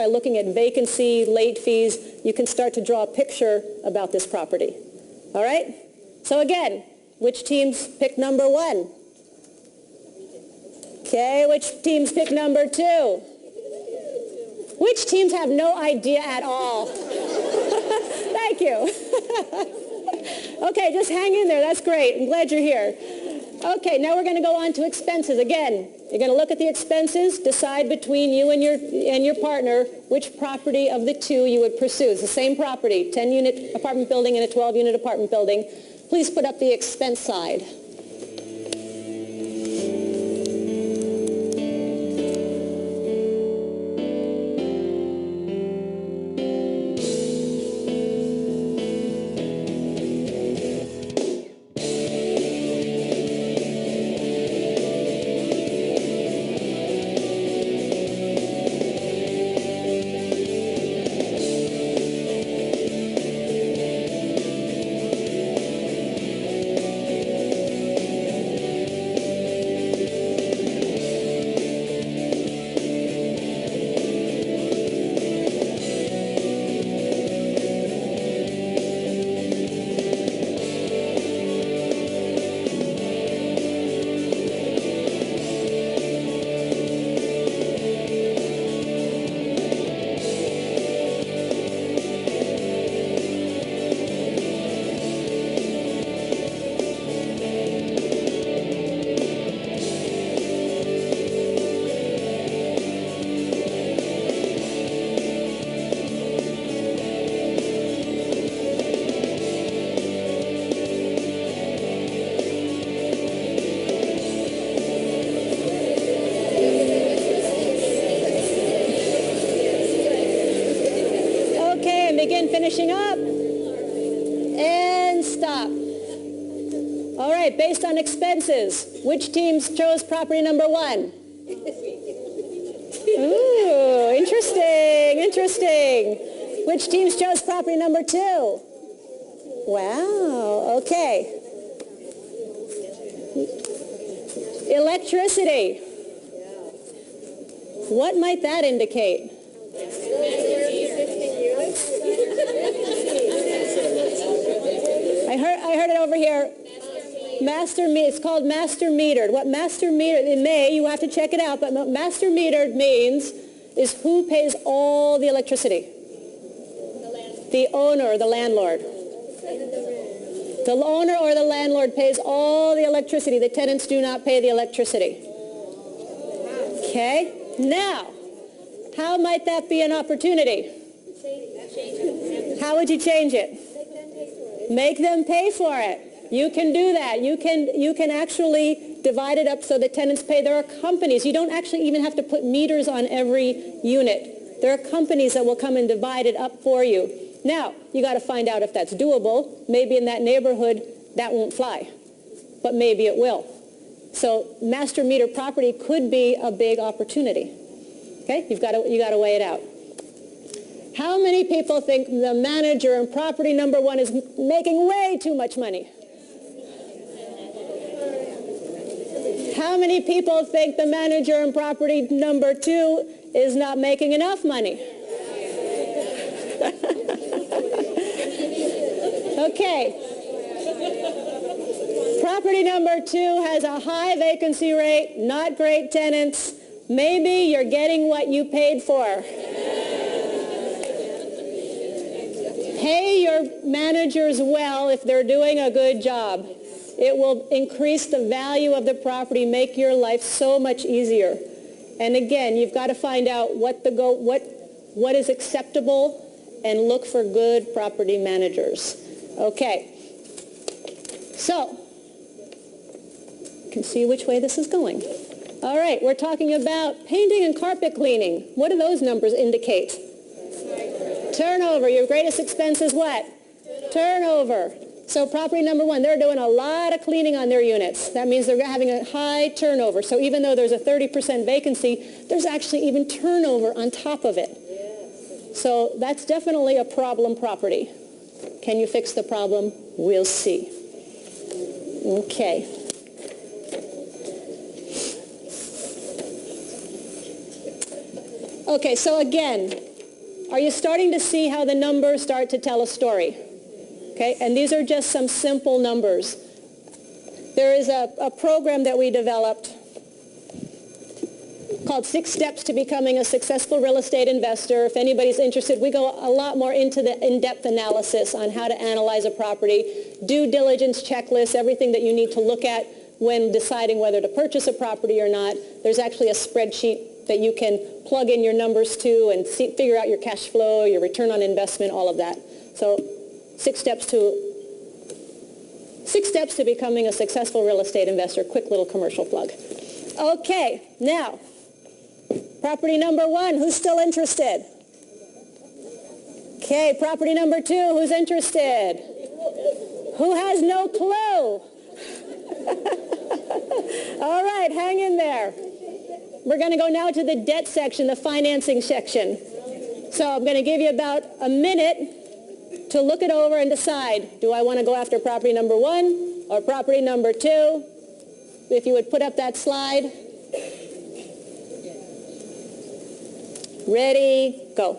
by looking at vacancy, late fees, you can start to draw a picture about this property. All right? So again, which teams pick number 1? Okay, which teams pick number 2? Which teams have no idea at all? Thank you. Okay, just hang in there. That's great. I'm glad you're here. Okay, now we're going to go on to expenses. Again, you're going to look at the expenses, decide between you and your partner which property of the two you would pursue. It's the same property, 10-unit apartment building and a 12-unit apartment building. Please put up the expense side. Finishing up, and stop. All right, based on expenses, which teams chose property number 1? Ooh, interesting. Which teams chose property number 2? Wow, okay. Electricity. What might that indicate? I heard it over here. It's called master metered. What master metered, you have to check it out, but what master metered means is who pays all the electricity? The owner or the landlord. The owner or the landlord pays all the electricity. The tenants do not pay the electricity. Okay? Now, how might that be an opportunity? How would you change it? Make them pay for it. You can do that. You can actually divide it up so the tenants pay. There are companies. You don't actually even have to put meters on every unit. There are companies that will come and divide it up for you. Now, you got to find out if that's doable. Maybe in that neighborhood that won't fly, but maybe it will. So master meter property could be a big opportunity. Okay? You got to weigh it out. How many people think the manager in property number 1 is making way too much money? How many people think the manager in property number 2 is not making enough money? Okay. Property number 2 has a high vacancy rate, not great tenants. Maybe you're getting what you paid for. Pay your managers well if they're doing a good job. It will increase the value of the property, make your life so much easier. And again, you've got to find out what is acceptable and look for good property managers. Okay. So, you can see which way this is going. All right, we're talking about painting and carpet cleaning. What do those numbers indicate? Turnover. Your greatest expense is what? Turnover. So property number 1, they're doing a lot of cleaning on their units. That means they're having a high turnover. So even though there's a 30% vacancy, there's actually even turnover on top of it. So that's definitely a problem property. Can you fix the problem? We'll see. Okay. Okay, so again, Are you starting to see how the numbers start to tell a story? Okay, and these are just some simple numbers. There is a program that we developed called 6 Steps to Becoming a Successful Real Estate Investor. If anybody's interested, we go a lot more into the in-depth analysis on how to analyze a property, due diligence checklists, everything that you need to look at when deciding whether to purchase a property or not. There's actually a spreadsheet that you can plug in your numbers to and figure out your cash flow, your return on investment, all of that. So 6 steps to becoming a successful real estate investor. Quick little commercial plug. Okay, now, property number 1, who's still interested? Okay, property number 2, who's interested? Who has no clue? All right, hang in there. We're going to go now to the debt section, the financing section. So I'm going to give you about a minute to look it over and decide, do I want to go after property number 1 or property number 2? If you would put up that slide. Ready, go.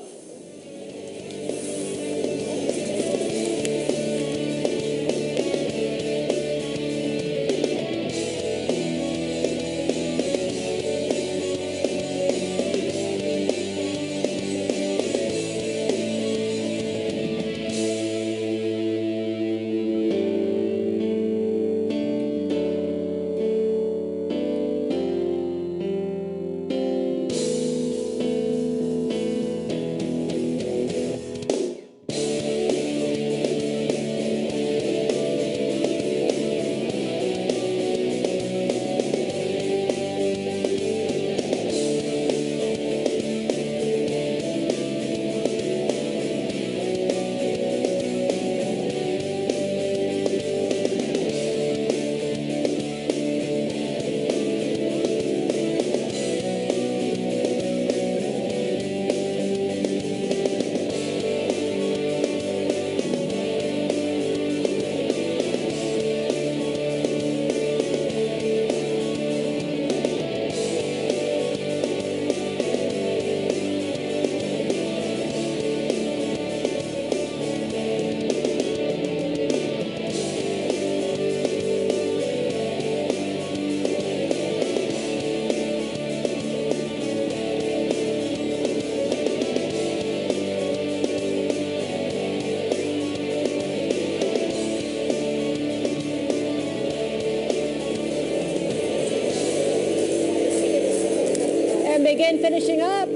Begin finishing up.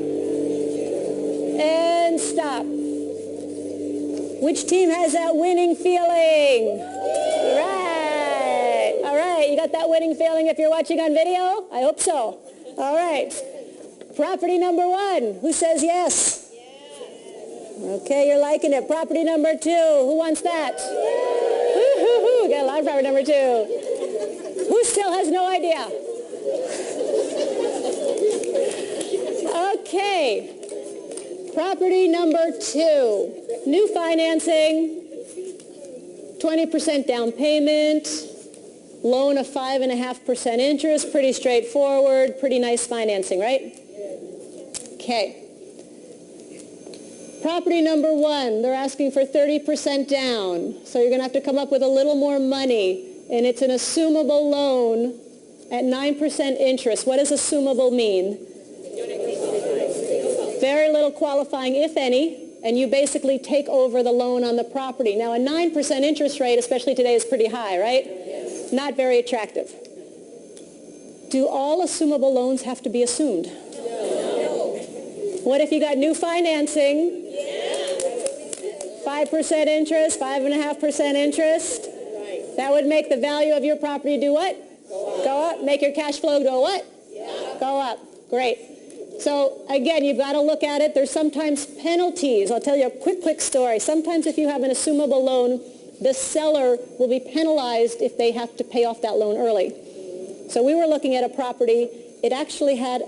And stop. Which team has that winning feeling? All right. All right. You got that winning feeling if you're watching on video? I hope so. All right. Property number 1. Who says yes? Okay, you're liking it. Property number 2. Who wants that? Woo-hoo-hoo. Got a lot of property number 2. Who still has no idea? Okay, property number 2, new financing, 20% down payment, loan of 5.5% interest, pretty straightforward, pretty nice financing, right? Okay. Property number 1, they're asking for 30% down, so you're going to have to come up with a little more money, and it's an assumable loan at 9% interest. What does assumable mean? Very little qualifying, if any, and you basically take over the loan on the property. Now, a 9% interest rate, especially today, is pretty high, right? Yes. Not very attractive. Do all assumable loans have to be assumed? No. What if you got new financing? 5% interest, 5.5% interest? That would make the value of your property do what? Go up. Make your cash flow go what? Go up. Great. So, again, you've got to look at it. There's sometimes penalties. I'll tell you a quick story. Sometimes if you have an assumable loan, the seller will be penalized if they have to pay off that loan early. So we were looking at a property. It actually had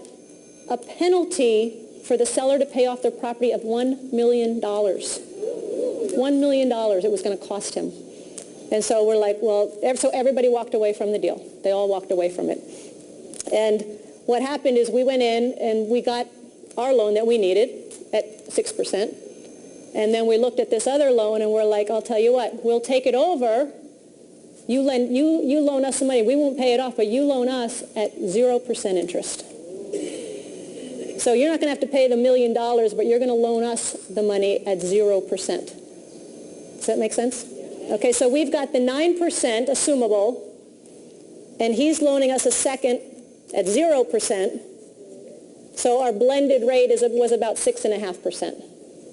a penalty for the seller to pay off their property of $1 million. $1 million it was going to cost him. And so we're like, well, so everybody walked away from the deal. They all walked away from it. And what happened is we went in and we got our loan that we needed, at 6%. And then we looked at this other loan and we're like, I'll tell you what, we'll take it over. You loan us some money. We won't pay it off, but you loan us at 0% interest. So you're not going to have to pay the $1 million, but you're going to loan us the money at 0%. Does that make sense? Okay, so we've got the 9% assumable, and he's loaning us a second at 0%. So our blended rate was about 6.5%.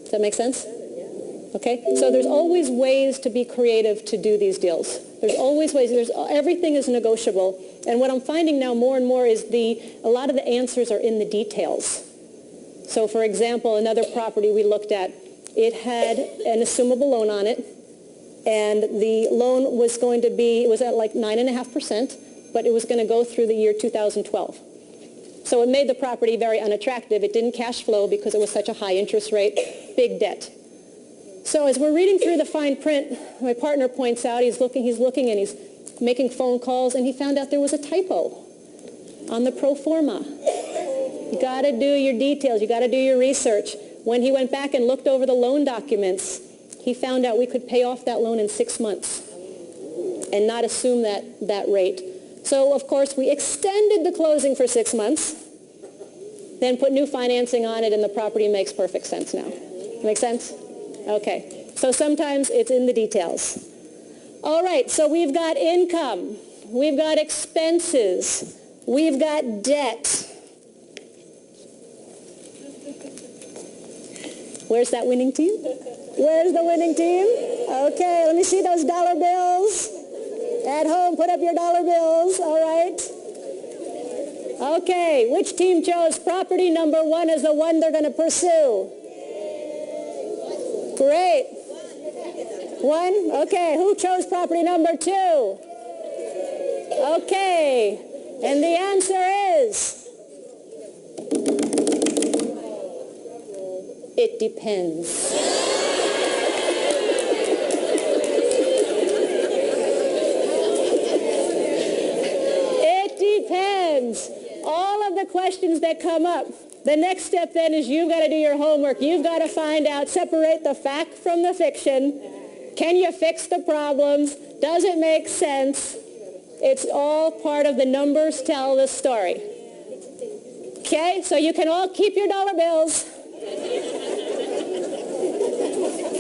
Does that make sense? Okay, so there's always ways to be creative to do these deals. There's always ways. Everything is negotiable. And what I'm finding now more and more is a lot of the answers are in the details. So for example, another property we looked at, it had an assumable loan on it, and the loan was going to be, it was at like 9.5%, but it was going to go through the year 2012. So it made the property very unattractive. It didn't cash flow because it was such a high interest rate, big debt. So as we're reading through the fine print, my partner points out, he's looking and he's making phone calls, and he found out there was a typo on the pro forma. You got to do your details. You got to do your research. When he went back and looked over the loan documents, he found out we could pay off that loan in 6 months and not assume that rate. So, of course, we extended the closing for 6 months, then put new financing on it, and the property makes perfect sense now. Make sense? Okay. So sometimes it's in the details. All right. So we've got income. We've got expenses. We've got debt. Where's that winning team? Where's the winning team? Okay. Let me see those dollar bills. At home, put up your dollar bills. All right. Okay. Which team chose property number 1 as the one they're going to pursue? Great. 1? Okay. Who chose property number 2? Okay. And the answer is, it depends. It depends. All of the questions that come up, the next step then is you've got to do your homework. You've got to find out, separate the fact from the fiction. Can you fix the problems? Does it make sense? It's all part of the numbers tell the story. Okay, so you can all keep your dollar bills.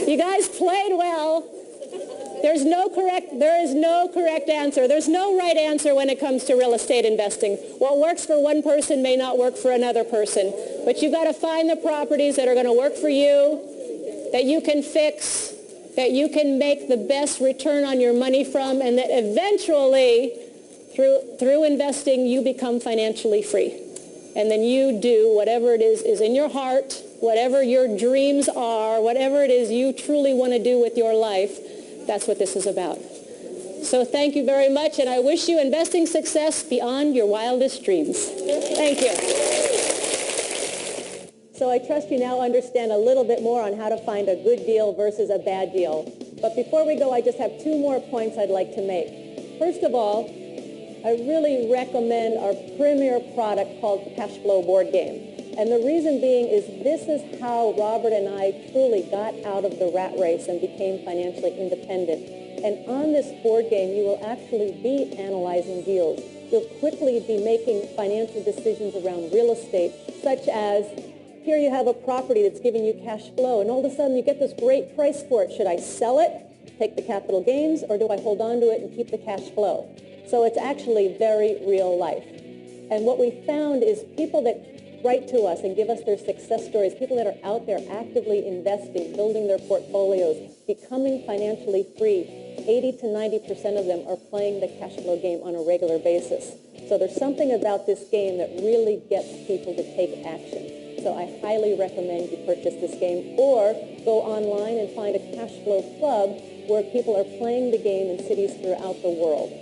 You guys played well. There is no correct answer. There's no right answer when it comes to real estate investing. What works for one person may not work for another person. But you've got to find the properties that are going to work for you, that you can fix, that you can make the best return on your money from, and that eventually, through investing, you become financially free. And then you do whatever it is in your heart, whatever your dreams are, whatever it is you truly want to do with your life. That's what this is about. So thank you very much, and I wish you investing success beyond your wildest dreams. Thank you. So I trust you now understand a little bit more on how to find a good deal versus a bad deal. But before we go, I just have 2 more points I'd like to make. First of all, I really recommend our premier product called the Cash Flow Board Game. And the reason being is this is how Robert and I truly got out of the rat race and became financially independent. And on this board game, you will actually be analyzing deals. You'll quickly be making financial decisions around real estate, such as here you have a property that's giving you cash flow, and all of a sudden you get this great price for it. Should I sell it, take the capital gains, or do I hold on to it and keep the cash flow? So it's actually very real life. And what we found is people that write to us and give us their success stories, people that are out there actively investing, building their portfolios, becoming financially free, 80 to 90% of them are playing the cash flow game on a regular basis. So there's something about this game that really gets people to take action. So I highly recommend you purchase this game or go online and find a cash flow club where people are playing the game in cities throughout the world.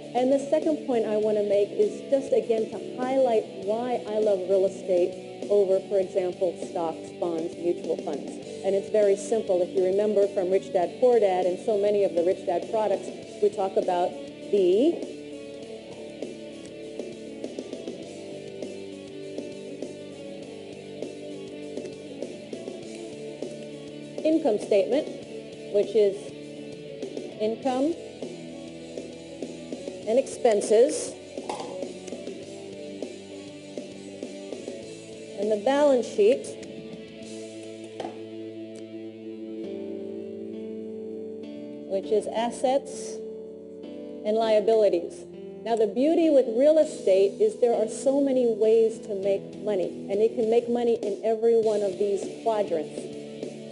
And the second point I want to make is just, again, to highlight why I love real estate over, for example, stocks, bonds, mutual funds. And it's very simple. If you remember from Rich Dad, Poor Dad and so many of the Rich Dad products, we talk about the income statement, which is income and expenses, and the balance sheet which is assets and liabilities. Now, the beauty with real estate is there are so many ways to make money, and you can make money in every one of these quadrants.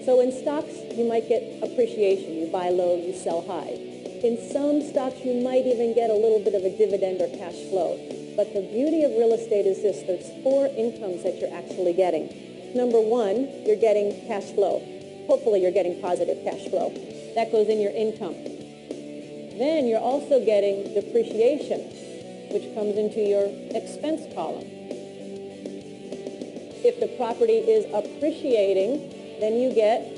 So in stocks, you might get appreciation. You buy low, you sell high. In some stocks, you might even get a little bit of a dividend or cash flow. But the beauty of real estate is this. There's 4 incomes that you're actually getting. Number 1, you're getting cash flow. Hopefully, you're getting positive cash flow. That goes in your income. Then you're also getting depreciation, which comes into your expense column. If the property is appreciating, then you get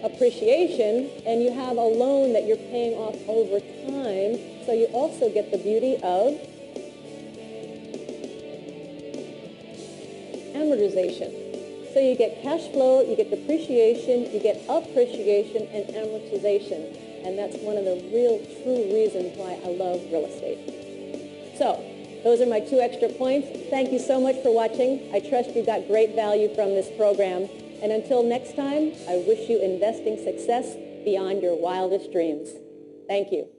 appreciation, and you have a loan that you're paying off over time, so you also get the beauty of amortization. So you get cash flow, you get depreciation, you get appreciation and amortization. And that's one of the real true reasons why I love real estate. So those are my 2 extra points. Thank you so much for watching. I trust you got great value from this program. And until next time, I wish you investing success beyond your wildest dreams. Thank you.